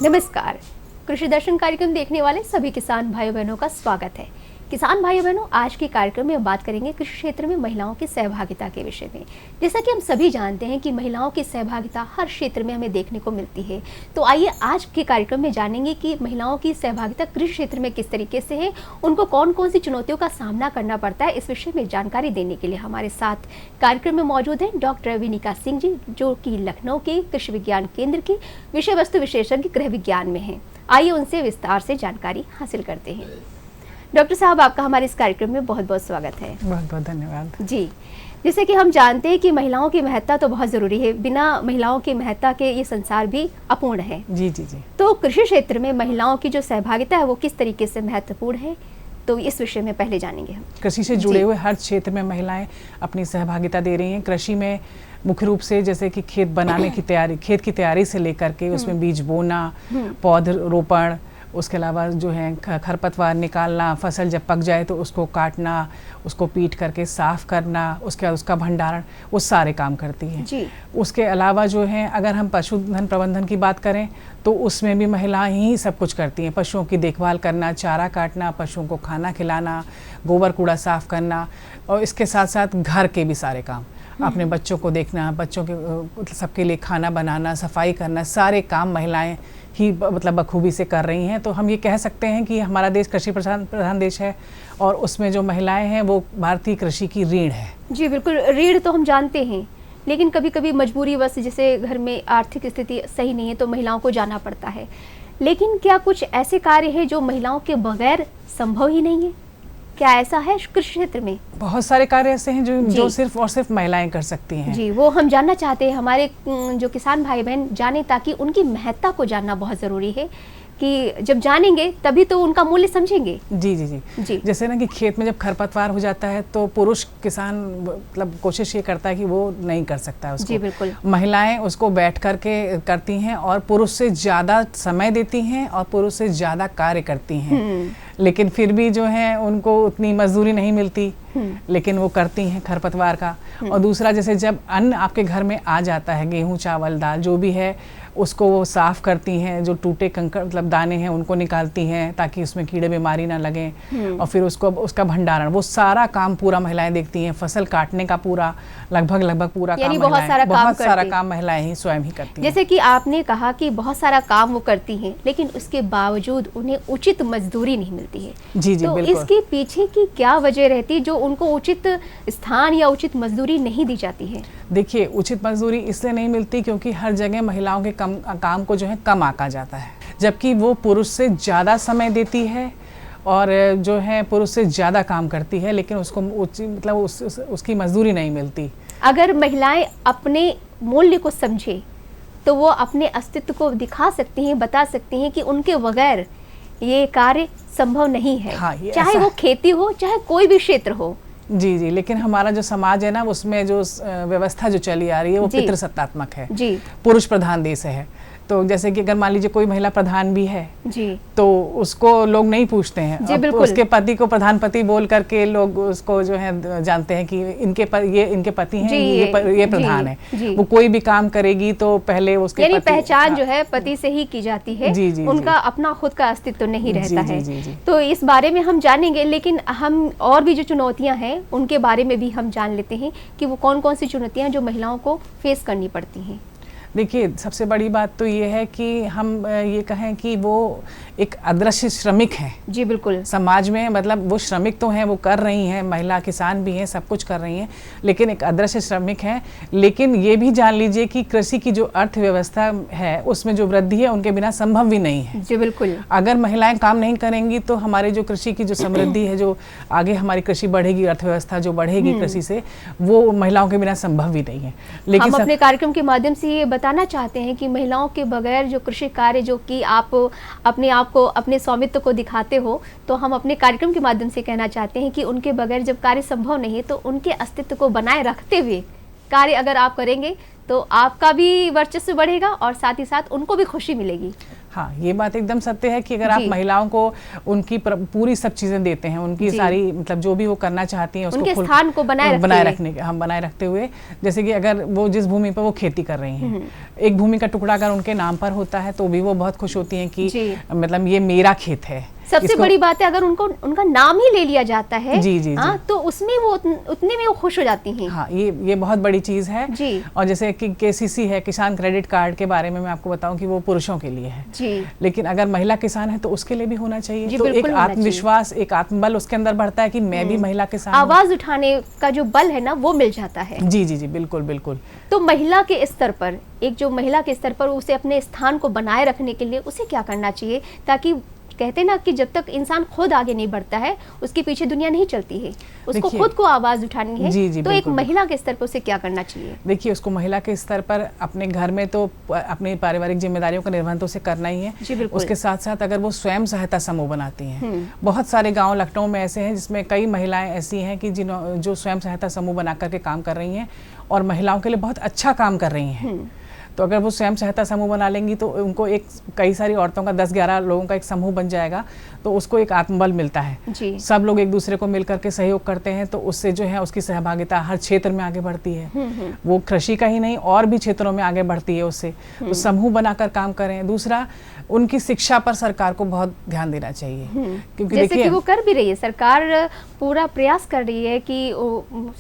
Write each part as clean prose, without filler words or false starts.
नमस्कार। कृषि दर्शन कार्यक्रम देखने वाले सभी किसान भाई बहनों का स्वागत है। किसान भाई बहनों, आज के कार्यक्रम में हम बात करेंगे कृषि क्षेत्र में महिलाओं की सहभागिता के विषय में। जैसा कि हम सभी जानते हैं कि महिलाओं की सहभागिता हर क्षेत्र में हमें देखने को मिलती है, तो आइए आज के कार्यक्रम में जानेंगे कि महिलाओं की सहभागिता कृषि क्षेत्र में किस तरीके से है, उनको कौन कौन सी चुनौतियों का सामना करना पड़ता है। इस विषय में जानकारी देने के लिए हमारे साथ कार्यक्रम में मौजूद हैं डॉक्टर विनीका सिंह जी, जो कि लखनऊ के कृषि विज्ञान केंद्र की विषय वस्तु विशेषज्ञ गृह विज्ञान में है। आइए उनसे विस्तार से जानकारी हासिल करते हैं। डॉक्टर साहब, आपका हमारे इस कार्यक्रम में बहुत बहुत स्वागत है। बहुत बहुत धन्यवाद जी। जैसे कि हम जानते हैं कि महिलाओं की महत्ता तो बहुत ज़रूरी है, बिना महिलाओं की महत्ता के ये संसार भी अपूर्ण है। जी जी जी। तो कृषि क्षेत्र में महिलाओं की जो सहभागिता है वो किस तरीके से महत्वपूर्ण है, तो इस विषय में पहले जानेंगे हम। कृषि से जुड़े हुए हर क्षेत्र में महिलाएं अपनी सहभागिता दे रही हैं। कृषि में मुख्य रूप से जैसे कि खेत बनाने की तैयारी, खेत की तैयारी से लेकर के उसमें बीज बोना, पौध रोपण, उसके अलावा जो है खरपतवार निकालना, फसल जब पक जाए तो उसको काटना, उसको पीट करके साफ करना, उसके बाद उसका भंडारण, वो सारे काम करती हैं जी। उसके अलावा जो है अगर हम पशुधन प्रबंधन की बात करें तो उसमें भी महिलाएं ही सब कुछ करती हैं। पशुओं की देखभाल करना, चारा काटना, पशुओं को खाना खिलाना, गोबर कूड़ा साफ करना, और इसके साथ साथ घर के भी सारे काम, अपने बच्चों को देखना, बच्चों के सबके लिए खाना बनाना, सफाई करना, सारे काम महिलाएं ही मतलब बखूबी से कर रही हैं। तो हम ये कह सकते हैं कि हमारा देश कृषि प्रधान देश है और उसमें जो महिलाएं हैं वो भारतीय कृषि की रीढ़ है। जी बिल्कुल, रीढ़ तो हम जानते हैं, लेकिन कभी कभी मजबूरीवश जैसे घर में आर्थिक स्थिति सही नहीं है तो महिलाओं को जाना पड़ता है। लेकिन क्या कुछ ऐसे कार्य हैं जो महिलाओं के बगैर संभव ही नहीं है? क्या ऐसा है कृषि क्षेत्र में? बहुत सारे कार्य ऐसे हैं जो सिर्फ और सिर्फ महिलाएं कर सकती हैं। जी, वो हम जानना चाहते हैं, हमारे जो किसान भाई बहन जाने, ताकि उनकी महत्ता को जानना बहुत ज़रूरी है कि जब जानेंगे तभी तो उनका मूल्य समझेंगे। जी जी जी जी। जैसे ना कि खेत में जब खरपतवार हो जाता है तो पुरुष किसान मतलब कोशिश ये करता है कि वो नहीं कर सकता है उसको। जी बिल्कुल। महिलाएं उसको बैठ करके करती हैं और पुरुष से ज़्यादा समय देती हैं और पुरुष से ज़्यादा कार्य करती हैं, लेकिन फिर भी जो है उनको उतनी मजदूरी नहीं मिलती, लेकिन वो करती हैं खरपतवार का। और दूसरा, जैसे जब अन्न आपके घर में आ जाता है, गेहूं चावल दाल जो भी है, उसको वो साफ़ करती हैं, जो टूटे कंकड़ मतलब दाने हैं उनको निकालती हैं ताकि उसमें कीड़े बीमारी ना लगें, और फिर उसको उसका भंडारण, वो सारा काम पूरा महिलाएं देखती हैं। फसल काटने का पूरा लगभग पूरा काम बहुत सारा काम महिलाएं ही स्वयं ही करती हैं। जैसे कि आपने कहा कि बहुत सारा काम वो करती हैं, लेकिन उसके बावजूद उन्हें उचित मजदूरी नहीं मिलती है। जी जी, तो बिल्कुल। इसके पीछे की क्या वजह रहती है जो उनको उचित स्थान या उचित मजदूरी नहीं दी जाती है? देखिए, उचित मजदूरी इसलिए नहीं मिलती क्योंकि हर जगह महिलाओं के काम को जो है कम आंका जाता है, जबकि वो पुरुष से ज़्यादा समय देती है और जो है पुरुष से ज़्यादा काम करती है, लेकिन उसको मतलब उसकी मजदूरी नहीं मिलती। अगर महिलाएं अपने मूल्य को समझे तो वो अपने अस्तित्व को दिखा सकती हैं, बता सकती हैं कि उनके बगैर ये कार्य संभव नहीं है। हाँ, चाहे वो खेती हो, चाहे कोई भी क्षेत्र हो। जी जी। लेकिन हमारा जो समाज है ना, उसमें जो व्यवस्था जो चली आ रही है वो पितृसत्तात्मक है। जी। पुरुष प्रधान देश है। तो जैसे कि अगर मान लीजिए कोई महिला प्रधान भी है जी, तो उसको लोग नहीं पूछते हैं। जी, उसके पति को प्रधानपति बोल करके लोग उसको जो है जानते हैं कि इनके पति हैं, ये प्रधान है। वो कोई भी काम करेगी तो पहले उसके यानी पहचान जो है पति से ही की जाती है। जी, जी, उनका अपना खुद का अस्तित्व नहीं रहता है। तो इस बारे में हम जानेंगे, लेकिन हम और भी जो चुनौतियां हैं उनके बारे में भी हम जान लेते हैं कि वो कौन कौन सी चुनौतियां जो महिलाओं को फेस करनी पड़ती हैं। देखिए, सबसे बड़ी बात तो ये है कि हम ये कहें कि वो एक अदृश्य श्रमिक हैं। जी बिल्कुल। समाज में मतलब वो श्रमिक तो हैं, वो कर रही हैं, महिला किसान भी हैं, सब कुछ कर रही हैं, लेकिन एक अदृश्य श्रमिक हैं। लेकिन ये भी जान लीजिए कि कृषि की जो अर्थव्यवस्था है उसमें जो वृद्धि है उनके बिना संभव भी नहीं है। जी बिल्कुल। अगर महिलाएं काम नहीं करेंगी तो हमारे जो कृषि की जो समृद्धि है, जो आगे हमारी कृषि बढ़ेगी, अर्थव्यवस्था जो बढ़ेगी कृषि से, वो महिलाओं के बिना संभव भी नहीं है। लेकिन हम अपने कार्यक्रम के माध्यम से ये बताना चाहते हैं कि महिलाओं के बगैर जो कृषि कार्य, जो कि आप अपने आप को, अपने स्वामित्व को दिखाते हो, तो हम अपने कार्यक्रम के माध्यम से कहना चाहते हैं कि उनके बगैर जब कार्य संभव नहीं है तो उनके अस्तित्व को बनाए रखते हुए कार्य अगर आप करेंगे तो आपका भी वर्चस्व बढ़ेगा और साथ ही साथ उनको भी खुशी मिलेगी। हाँ, ये बात एकदम सत्य है कि अगर आप महिलाओं को उनकी पूरी सब चीजें देते हैं, उनकी सारी मतलब जो भी वो करना चाहती हैं उसको उनके स्थान को बनाए रखते हुए, जैसे कि अगर वो जिस भूमि पर वो खेती कर रही हैं, एक भूमि का टुकड़ा अगर उनके नाम पर होता है तो भी वो बहुत खुश होती हैं कि मतलब ये मेरा खेत है। सबसे बड़ी बात है अगर उनका नाम ही ले लिया जाता है जी, तो उसमें वो उतने में वो खुश हो जाती हैं। हाँ, ये बहुत बड़ी चीज है जी। और जैसे कि KCC है, किसान क्रेडिट कार्ड के बारे में मैं आपको बताऊं कि वो पुरुषों के लिए है जी, लेकिन अगर महिला किसान है तो उसके लिए भी होना चाहिए। तो एक आत्मविश्वास, एक आत्मबल उसके अंदर बढ़ता है कि मैं भी महिला किसान, आवाज उठाने का जो बल है ना वो मिल जाता है। जी जी जी, बिल्कुल बिल्कुल। तो महिला के स्तर पर, एक जो महिला के स्तर पर उसे अपने स्थान को बनाए रखने के लिए उसे क्या करना चाहिए, ताकि कहते हैं ना कि जब तक इंसान खुद आगे नहीं बढ़ता है उसके पीछे दुनिया नहीं चलती है, उसको खुद को आवाज उठानी है। जी, तो एक महिला के स्तर पर उसे क्या करना चाहिए? देखिए, उसको महिला के स्तर पर अपने घर में तो अपनी पारिवारिक जिम्मेदारियों का निर्वहन तो उसे करना ही है। उसके साथ साथ अगर वो स्वयं सहायता समूह बनाती हैं, बहुत सारे गाँव लखनऊ में ऐसे हैं जिसमें कई महिलाएं ऐसी हैं कि जो स्वयं सहायता समूह बना करके काम कर रही हैं और महिलाओं के लिए बहुत अच्छा काम कर रही हैं। तो अगर वो स्वयं सहायता समूह बना लेंगी तो उनको कई सारी औरतों का 10-11 लोगों का एक समूह बन जाएगा, तो उसको एक आत्मबल मिलता है जी। सब लोग एक दूसरे को मिलकर के सहयोग करते हैं तो उससे जो है उसकी सहभागिता हर क्षेत्र में आगे बढ़ती है। वो कृषि का ही नहीं और भी क्षेत्रों में आगे बढ़ती है उससे। तो समूह बनाकर काम करें। दूसरा, उनकी शिक्षा पर सरकार को बहुत ध्यान देना चाहिए, क्योंकि जैसे कि वो कर भी रही है, सरकार पूरा प्रयास कर रही है कि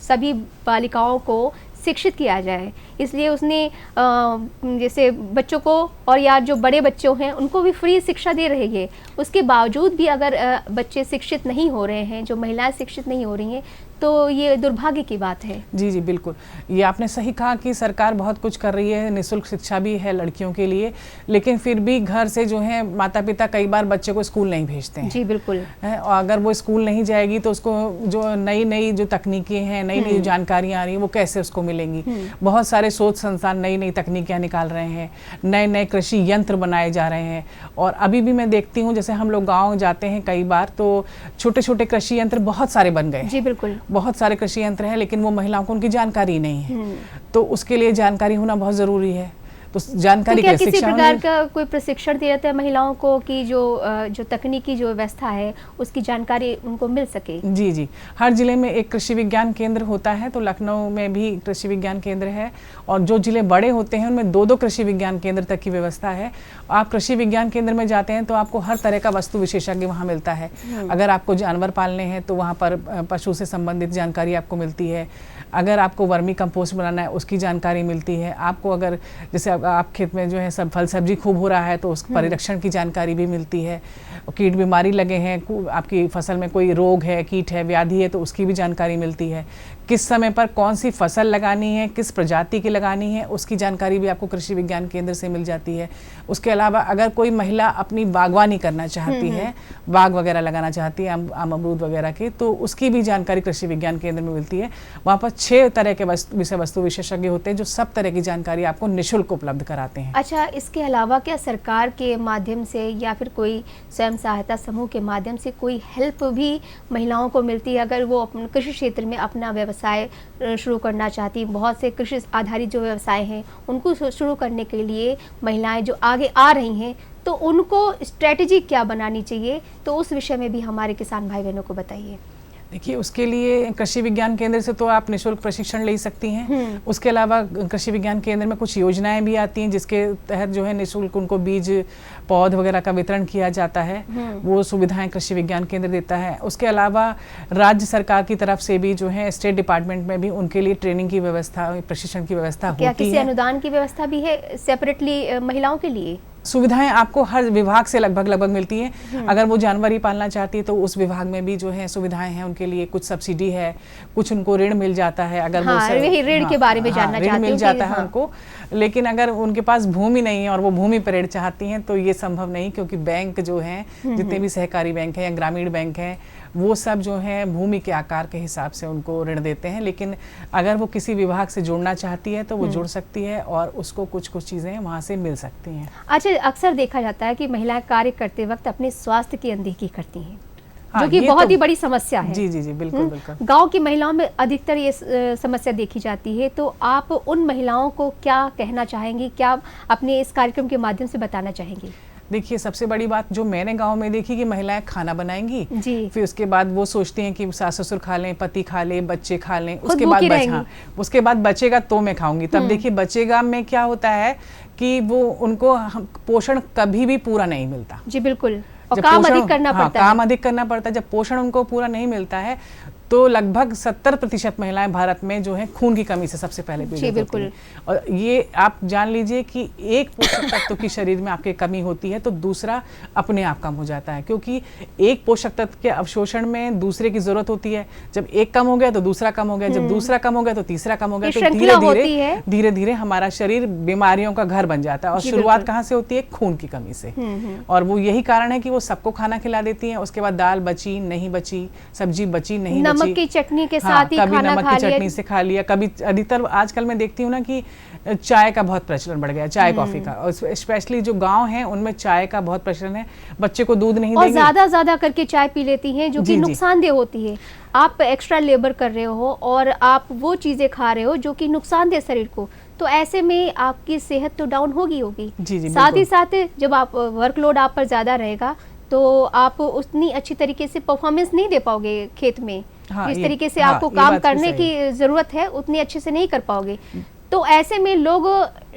सभी बालिकाओं को शिक्षित किया जाए, इसलिए उसने जैसे बच्चों को और या जो बड़े बच्चों हैं उनको भी फ्री शिक्षा दे रही है। उसके बावजूद भी अगर बच्चे शिक्षित नहीं हो रहे हैं, जो महिलाएं शिक्षित नहीं हो रही हैं, तो ये दुर्भाग्य की बात है। जी जी बिल्कुल, ये आपने सही कहा कि सरकार बहुत कुछ कर रही है, निःशुल्क शिक्षा भी है लड़कियों के लिए, लेकिन फिर भी घर से जो है माता पिता कई बार बच्चे को स्कूल नहीं भेजते हैं। जी बिल्कुल। और अगर वो स्कूल नहीं जाएगी तो उसको जो नई जो तकनीकें हैं, नई जानकारियाँ आ रही हैं, वो कैसे उसको मिलेंगी। बहुत सारे शोध संस्थान नई तकनीकियाँ निकाल रहे हैं, नए कृषि यंत्र बनाए जा रहे हैं। और अभी भी मैं देखती हूँ, जैसे हम लोग गाँव जाते हैं कई बार, तो छोटे छोटे कृषि यंत्र बहुत सारे बन गए। जी बिल्कुल, बहुत सारे कृषि यंत्र हैं, लेकिन वो महिलाओं को उनकी जानकारी नहीं है। तो उसके लिए जानकारी होना बहुत जरूरी है। तो जानकारी तो क्या किसी प्रकार का कोई प्रशिक्षण दिया जाता है महिलाओं को कि जो तकनीकी जो व्यवस्था है उसकी जानकारी उनको मिल सके? जी जी, हर जिले में एक कृषि विज्ञान केंद्र होता है, तो लखनऊ में भी कृषि विज्ञान केंद्र है और जो जिले बड़े होते हैं उनमें 2-2 कृषि विज्ञान केंद्र तक की व्यवस्था है। आप कृषि विज्ञान केंद्र में जाते हैं तो आपको हर तरह का वस्तु विशेषज्ञ वहाँ मिलता है। अगर आपको जानवर पालने हैं तो वहाँ पर पशु से संबंधित जानकारी आपको मिलती है। अगर आपको वर्मी कंपोस्ट बनाना है उसकी जानकारी मिलती है। आपको अगर जैसे आप खेत में जो है सब फल सब्जी खूब हो रहा है तो उस परिरक्षण की जानकारी भी मिलती है। कीट बीमारी लगे हैं, आपकी फसल में कोई रोग है, कीट है, व्याधि है, तो उसकी भी जानकारी मिलती है। किस समय पर कौन सी फसल लगानी है, किस प्रजाति की लगानी है, उसकी जानकारी भी आपको कृषि विज्ञान केंद्र से मिल जाती है। उसके अलावा अगर कोई महिला अपनी बागवानी करना चाहती है, बाग वगैरह लगाना चाहती है आम अमरूद वगैरह के, तो उसकी भी जानकारी कृषि विज्ञान केंद्र में मिलती है। वहाँ पर 6 तरह के विषय वस्तु विशेषज्ञ होते हैं जो सब तरह की जानकारी आपको निःशुल्क उपलब्ध कराते हैं। अच्छा, इसके अलावा क्या सरकार के माध्यम से या फिर कोई स्वयं सहायता समूह के माध्यम से कोई हेल्प भी महिलाओं को मिलती है अगर वो अपने कृषि क्षेत्र में अपना व्यवसाय शुरू करना चाहती है? बहुत से कृषि आधारित जो व्यवसाय हैं उनको शुरू करने के लिए महिलाएं जो आगे आ रही हैं, तो उनको स्ट्रेटेजी क्या बनानी चाहिए? तो उस विषय में भी हमारे किसान भाई बहनों को बताइए। देखिए, उसके लिए कृषि विज्ञान केंद्र से तो आप निःशुल्क प्रशिक्षण ले सकती हैं। उसके अलावा कृषि विज्ञान केंद्र में कुछ योजनाएं भी आती हैं जिसके तहत जो है निःशुल्क उनको बीज पौध वगैरह का वितरण किया जाता है। वो सुविधाएं कृषि विज्ञान केंद्र देता है। उसके अलावा राज्य सरकार की तरफ से भी जो है स्टेट डिपार्टमेंट में भी उनके लिए ट्रेनिंग की व्यवस्था, प्रशिक्षण की व्यवस्था होती है। क्या किसी अनुदान की व्यवस्था भी है सेपरेटली महिलाओं के लिए? सुविधाएं आपको हर विभाग से लगभग मिलती हैं। अगर वो जानवर ही पालना चाहती है तो उस विभाग में भी जो है सुविधाएं हैं उनके लिए। कुछ सब्सिडी है, कुछ उनको ऋण मिल जाता है। अगर वो ऋण के बारे में जानना चाहती हूं, ऋण मिल जाता है उनको। लेकिन अगर उनके पास भूमि नहीं है और वो भूमि पर ऋण चाहती हैं तो ये संभव नहीं, क्योंकि बैंक जो हैं, जितने भी सहकारी बैंक हैं या ग्रामीण बैंक हैं, वो सब जो है भूमि के आकार के हिसाब से उनको ऋण देते हैं। लेकिन अगर वो किसी विभाग से जुड़ना चाहती है तो वो जुड़ सकती है और उसको कुछ चीज़ें वहाँ से मिल सकती हैं। अच्छा, अक्सर देखा जाता है कि महिलाएं कार्य करते वक्त अपने स्वास्थ्य की अनदेखी करती हैं, जो कि बहुत ही बड़ी समस्या है। जी जी जी, बिल्कुल बिल्कुल। गांव की महिलाओं में अधिकतर ये समस्या देखी जाती है, तो आप उन महिलाओं को क्या कहना चाहेंगी, क्या अपने इस कार्यक्रम के माध्यम से बताना चाहेंगी? देखिए सबसे बड़ी बात जो मैंने गांव में देखी कि महिलाएं खाना बनाएंगी जी। फिर उसके बाद वो सोचती हैं कि सास ससुर खा लें, पति खा ले, बच्चे खा लें, खुद उसके बाद भूखी हाँ, उसके बाद बचेगा तो मैं खाऊंगी। तब देखिए बचेगा में क्या होता है कि वो उनको पोषण कभी भी पूरा नहीं मिलता। जी बिल्कुल, और काम अधिक करना पड़ता है। काम अधिक करना पड़ता है। जब पोषण उनको पूरा नहीं मिलता है तो लगभग 70% महिलाएं भारत में जो है खून की कमी से सबसे पहले पीड़ित होती हैं। और ये आप जान लीजिए कि एक पोषक तत्व की शरीर में आपके कमी होती है तो दूसरा अपने आप कम हो जाता है, क्योंकि एक पोषक तत्व के अवशोषण में दूसरे की जरूरत होती है। जब एक कम हो गया तो दूसरा कम हो गया, जब दूसरा कम हो गया तो तीसरा कम हो गया, तो धीरे धीरे हमारा शरीर बीमारियों का घर बन जाता है। और शुरुआत कहाँ से होती है? खून की कमी से। और वो यही कारण है कि वो सबको खाना खिला देती है, उसके बाद दाल बची नहीं बची, सब्जी बची नहीं बची, नमक की चटनी के साथ ही कभी खाना नमक की चटनी से खा लिया, कभी अधिकतर आजकल मैं देखती हूँ ना कि चाय का बहुत प्रचलन बढ़ गया, चाय कॉफी का, और स्पेशली जो गांव है उनमें चाय का बहुत प्रचलन है। बच्चे को दूध नहीं देंगे और ज्यादा करके चाय पी लेती हैं जो कि नुकसानदेह होती है। आप एक्स्ट्रा लेबर कर रहे हो और आप वो चीजें खा रहे हो जो कि नुकसानदेह शरीर को, तो ऐसे में आपकी सेहत तो डाउन होगी। साथ ही साथ जब आप वर्कलोड आप पर ज्यादा रहेगा तो आप उतनी अच्छी तरीके से परफॉर्मेंस नहीं दे पाओगे खेत में। जिस तरीके से आपको काम करने की जरूरत है उतनी अच्छे से नहीं कर पाओगे। तो ऐसे में लोग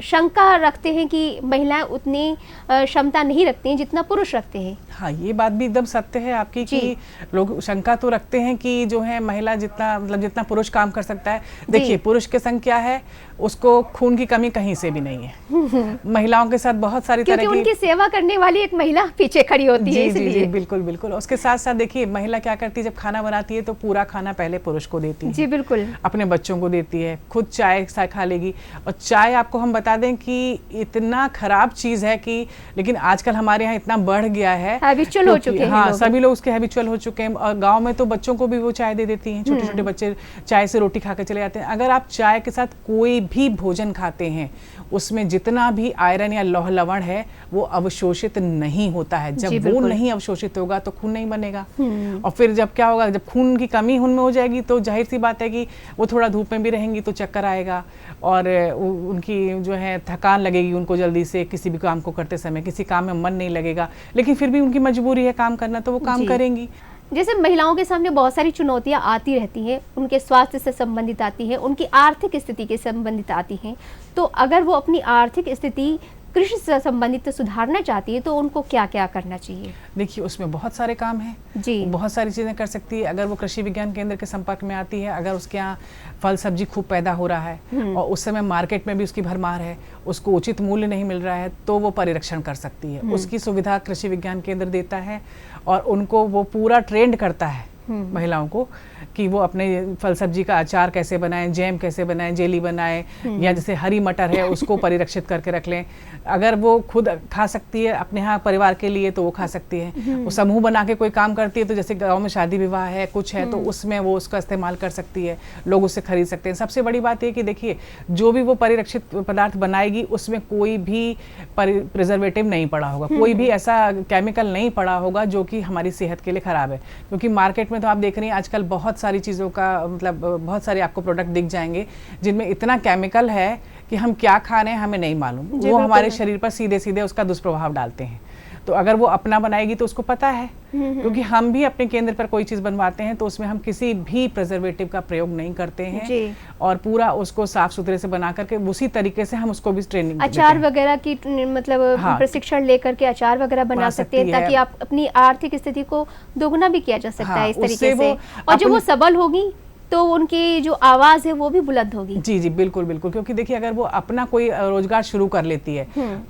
शंका रखते हैं कि महिलाएं उतनी क्षमता नहीं रखती हैं जितना पुरुष रखते हैं। हाँ, ये बात भी एकदम सत्य है आपकी कि लोग शंका तो रखते हैं कि जो है महिला जितना पुरुष काम कर सकता है। देखिए पुरुष के संग क्या है, उसको खून की कमी कहीं से भी नहीं है। महिलाओं के साथ बहुत सारी तरह की, उनकी सेवा करने वाली एक महिला पीछे खड़ी होती है इसलिए। जी बिल्कुल बिल्कुल। उसके साथ साथ देखिए महिला क्या करती है, जब खाना बनाती है तो पूरा खाना पहले पुरुष को देती है। जी बिल्कुल, अपने बच्चों को देती है, खुद चाय खा लेगी। और चाय आपको हम बता दें कि इतना खराब चीज है कि, लेकिन आजकल हमारे यहाँ इतना बढ़ गया है, हैबिचुअल हो चुके हैं। हाँ, सभी लोग उसके हैबिचुअल हो चुके हैं। और गांव में तो बच्चों को भी वो चाय दे देती हैं, छोटे छोटे बच्चे चाय से रोटी खा के चले जाते हैं। अगर आप चाय के साथ कोई भी भोजन खाते हैं उसमें जितना भी आयरन या लौह लवण है वो अवशोषित नहीं होता है। जब वो नहीं अवशोषित होगा तो खून नहीं बनेगा। और फिर जब क्या होगा, जब खून की कमी उनमें हो जाएगी तो जाहिर सी बात है कि वो थोड़ा धूप में भी रहेंगी तो चक्कर आएगा और उनकी जो है थकान लगेगी उनको जल्दी से, किसी भी काम को करते समय किसी काम में मन नहीं लगेगा। लेकिन फिर भी उनकी मजबूरी है काम करना तो वो काम करेंगी। जैसे महिलाओं के सामने बहुत सारी चुनौतियां आती रहती हैं, उनके स्वास्थ्य से संबंधित आती हैं, उनकी आर्थिक स्थिति के संबंधित आती हैं। तो अगर वो अपनी आर्थिक स्थिति कृषि से संबंधित सुधारना चाहती है तो उनको क्या क्या करना चाहिए? देखिए उसमें बहुत सारे काम हैं जी, बहुत सारी चीज़ें कर सकती है। अगर वो कृषि विज्ञान केंद्र के संपर्क में आती है, अगर उसके यहाँ फल सब्जी खूब पैदा हो रहा है और उस समय मार्केट में भी उसकी भरमार है, उसको उचित मूल्य नहीं मिल रहा है, तो वो परिरक्षण कर सकती है। उसकी सुविधा कृषि विज्ञान केंद्र देता है और उनको वो पूरा ट्रेंड करता है महिलाओं को कि वो अपने फल सब्जी का अचार कैसे बनाएं, जैम कैसे बनाएं, जेली बनाएं, या जैसे हरी मटर है उसको परिरक्षित करके रख लें। अगर वो खुद खा सकती है अपने यहाँ परिवार के लिए तो वो खा सकती है। वो समूह बना के कोई काम करती है तो जैसे गांव में शादी विवाह है कुछ है तो उसमें वो उसका इस्तेमाल कर सकती है, लोग उससे खरीद सकते हैं। सबसे बड़ी बात ये कि देखिए जो भी वो परिरक्षित पदार्थ बनाएगी उसमें कोई भी प्रिजर्वेटिव नहीं पड़ा होगा, कोई भी ऐसा केमिकल नहीं पड़ा होगा जो कि हमारी सेहत के लिए खराब है। क्योंकि मार्केट में तो आप देख रही हैं आजकल बहुत सारी चीज़ों का बहुत सारे आपको प्रोडक्ट दिख जाएंगे जिनमें इतना केमिकल है कि हम क्या खा रहे हैं हमें नहीं मालूम। वो हमारे शरीर पर सीधे सीधे उसका दुष्प्रभाव डालते हैं। तो अगर वो अपना बनाएगी तो उसको पता है, क्योंकि हम भी अपने केंद्र पर कोई चीज़ बनवाते हैं तो उसमें हम किसी भी प्रिजर्वेटिव का प्रयोग नहीं करते हैं और पूरा उसको साफ सुथरे से बना करके उसी तरीके से हम उसको भी ट्रेनिंग अचार वगैरह की प्रशिक्षण लेकर के अचार वगैरह बना सकते हैं ताकि आप अपनी आर्थिक स्थिति को दोगुना भी किया जा सकता है इस तरीके से। और जब वो सबल होगी तो उनकी जो आवाज है वो भी बुलंद होगी। जी जी बिल्कुल बिल्कुल। क्योंकि देखिए अगर वो अपना कोई रोजगार शुरू कर लेती है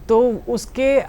तो उसके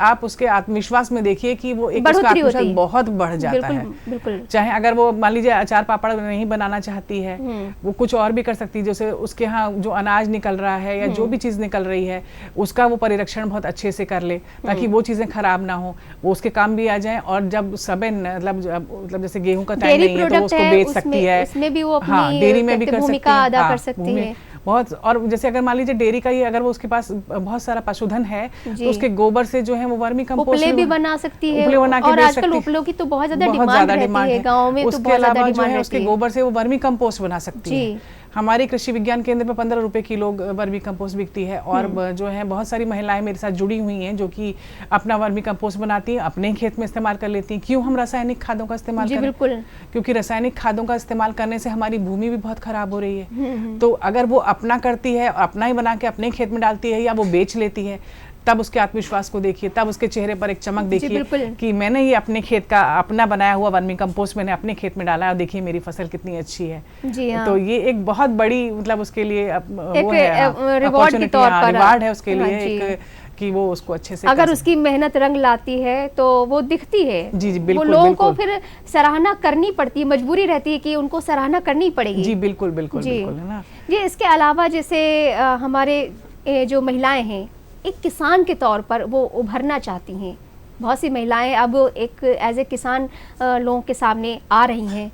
आत्मविश्वास में देखिए कि वो एक उसका आत्मविश्वास बहुत बढ़ जाता है। बिल्कुल। चाहे अगर वो मान लीजिए अचार पापड़ नहीं बनाना चाहती है वो कुछ और भी कर सकती है, जैसे उसके यहाँ जो अनाज निकल रहा है या जो भी चीज निकल रही है उसका वो परिरक्षण बहुत अच्छे से कर ले ताकि वो चीजें खराब ना हो, वो उसके काम भी आ जाए। और जब समय मतलब जैसे गेहूं का टाइम नहीं है तो उसको बेच सकती है, उसमें भी वो अपनी डेयरी में भी कर भूमिका अदा कर सकती है बहुत। और जैसे अगर मान लीजिए डेयरी का ही अगर वो उसके पास बहुत सारा पशुधन है तो उसके गोबर से जो है वो वर्मी कंपोस्ट भी बना सकती है। और आजकल उपलों की तो बहुत ज्यादा डिमांड रहती है गांव में, तो बहुत ज्यादा डिमांड रहती है। उसके गोबर से वो वर्मी कंपोस्ट बना सकती है। हमारे कृषि विज्ञान केंद्र पर 15 रुपए किलो वर्मी कंपोस्ट बिकती है। और जो है बहुत सारी महिलाएं मेरे साथ जुड़ी हुई हैं जो कि अपना वर्मी कंपोस्ट बनाती हैं, अपने खेत में इस्तेमाल कर लेती हैं। क्यों हम रासायनिक खादों का इस्तेमाल करें? बिल्कुल, क्योंकि रासायनिक खादों का इस्तेमाल करने से हमारी भूमि भी बहुत खराब हो रही है। तो अगर वो अपना करती है, अपना ही बना के अपने खेत में डालती है या वो बेच लेती है, तब उसके आत्मविश्वास को देखिए, तब उसके चेहरे पर एक चमक देखिए कि मैंने ये अपने खेत का अपना बनाया हुआ वर्मी कंपोस्ट मैंने अपने खेत में डाला है और देखिए मेरी फसल कितनी अच्छी है। जी हाँ। तो ये एक बहुत बड़ी मतलब उसके लिए वो है रिवॉर्ड के तौर पर, रिवार्ड है उसके लिए एक कि वो उसको अच्छे से अगर उसकी मेहनत रंग लाती है तो वो दिखती है। जी जी बिल्कुल, वो लोगों को फिर सराहना करनी पड़ती है, मजबूरी रहती है कि उनको सराहना करनी पड़ेगी। जी बिल्कुल बिल्कुल बिल्कुल, है ना जी। इसके अलावा जैसे हमारे जो महिलाएं हैं एक किसान के तौर पर वो उभरना चाहती हैं, बहुत सी महिलाएं अब एक एज ए किसान लोगों के सामने आ रही हैं,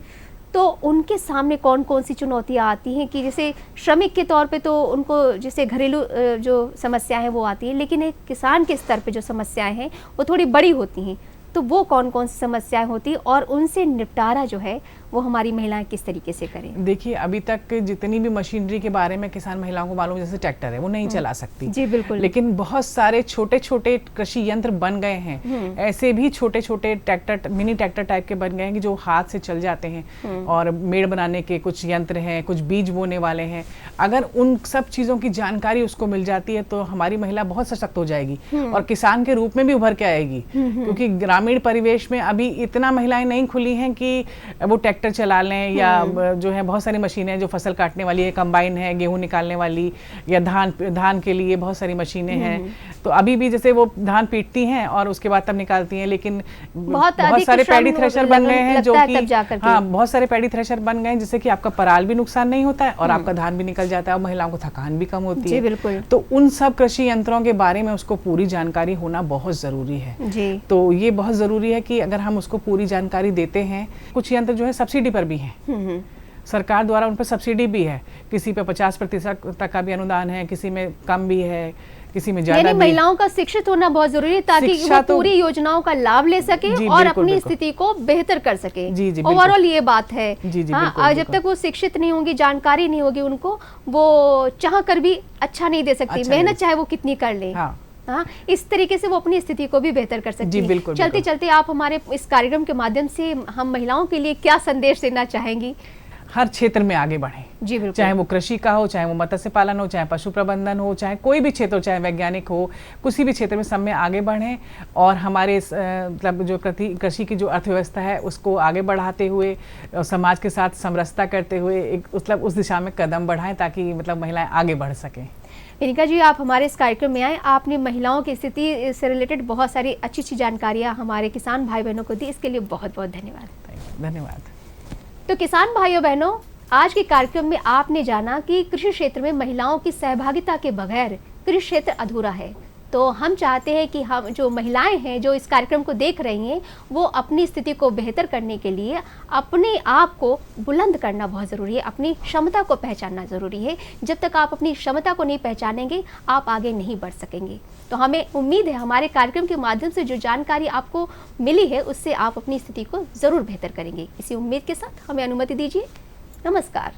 तो उनके सामने कौन कौन सी चुनौतियां आती हैं कि जैसे श्रमिक के तौर पे तो उनको जैसे घरेलू जो समस्याएं हैं वो आती हैं, लेकिन एक किसान के स्तर पे जो समस्याएं हैं वो थोड़ी बड़ी होती हैं, तो वो कौन कौन सी समस्याएं होती हैं और उनसे निपटारा जो है वो हमारी महिलाएं किस तरीके से करें? देखिए अभी तक जितनी भी मशीनरी के बारे में किसान महिलाओं को मालूम, जैसे ट्रैक्टर है वो नहीं चला सकती। जी बिल्कुल। लेकिन बहुत सारे छोटे छोटे कृषि यंत्र बन गए हैं, ऐसे भी छोटे छोटे ट्रैक्टर, मिनी ट्रैक्टर टाइप के बन गए हैं कि जो हाथ से चल जाते हैं। और मेड़ बनाने के कुछ यंत्र हैं, कुछ बीज बोने वाले हैं। अगर उन सब चीज़ों की जानकारी उसको मिल जाती है तो हमारी महिला बहुत सशक्त हो जाएगी और किसान के रूप में भी उभर के आएगी। क्योंकि ग्रामीण परिवेश में अभी इतना महिलाएं नहीं खुली हैं कि वो ट्रैक्टर चला लें या जो है बहुत सारी मशीनें जो फसल काटने वाली है, कंबाइन है, गेहूं निकालने वाली, या धान के लिए बहुत सारी मशीनें हैं। तो अभी भी जैसे वो धान पीटती हैं और उसके बाद तब निकालती हैं, लेकिन बहुत सारे पैडी थ्रेशर बन गए हैं जो कि बहुत सारे पैडी थ्रेशर बन गए हैं जिससे कि आपका पराल भी नुकसान नहीं होता है और आपका धान भी निकल जाता है और महिलाओं को थकान भी कम होती है। बिल्कुल। तो उन सब कृषि यंत्रों के बारे में उसको पूरी जानकारी होना बहुत जरूरी है। जी। तो ये बहुत जरूरी है कि अगर हम उसको पूरी जानकारी देते हैं, कुछ यंत्र जो है सब्सिडी पर भी हैं, सरकार द्वारा उन पर सब्सिडी भी है, किसी पे 50% तक का भी अनुदान है, किसी में कम भी है, किसी में ज्यादा भी। महिलाओं का शिक्षित होना बहुत जरूरी है ताकि वो पूरी योजनाओं का लाभ ले सके और अपनी स्थिति को बेहतर कर सके। जी जी ओवरऑल ये बात है। हाँ, जब तक वो शिक्षित नहीं होंगी, जानकारी नहीं होगी उनको, वो चाह कर भी अच्छा नहीं दे सकती, मेहनत चाहे वो कितनी कर ले। हाँ, इस तरीके से वो अपनी स्थिति को भी बेहतर कर सकती है। बिल्कुल, चलते चलते आप हमारे इस कार्यक्रम के माध्यम से हम महिलाओं के लिए क्या संदेश देना चाहेंगी? हर क्षेत्र में आगे बढ़ें। जी बिल्कुल। चाहे वो कृषि का हो, चाहे वो मत्स्य पालन हो, चाहे पशु प्रबंधन हो, चाहे कोई भी क्षेत्र हो, चाहे वैज्ञानिक हो, किसी भी क्षेत्र में सब में आगे बढ़ें और हमारे मतलब जो कृषि की जो अर्थव्यवस्था है उसको आगे बढ़ाते हुए, समाज के साथ समरसता करते हुए एक मतलब उस दिशा में कदम बढ़ाएं ताकि मतलब महिलाएं आगे बढ़ सकें। विनिका जी, आप हमारे इस कार्यक्रम में आए, आपने महिलाओं की स्थिति से रिलेटेड बहुत सारी अच्छी अच्छी जानकारियाँ हमारे किसान भाई बहनों को दी, इसके लिए बहुत बहुत धन्यवाद। धन्यवाद। तो किसान भाइयों बहनों, आज के कार्यक्रम में आपने जाना कि कृषि क्षेत्र में महिलाओं की सहभागिता के बगैर कृषि क्षेत्र अधूरा है। तो हम चाहते हैं कि हम जो महिलाएं हैं जो इस कार्यक्रम को देख रही हैं, वो अपनी स्थिति को बेहतर करने के लिए अपने आप को बुलंद करना बहुत ज़रूरी है, अपनी क्षमता को पहचानना ज़रूरी है। जब तक आप अपनी क्षमता को नहीं पहचानेंगे, आप आगे नहीं बढ़ सकेंगे। तो हमें उम्मीद है हमारे कार्यक्रम के माध्यम से जो जानकारी आपको मिली है उससे आप अपनी स्थिति को ज़रूर बेहतर करेंगे। इसी उम्मीद के साथ हमें अनुमति दीजिए। नमस्कार।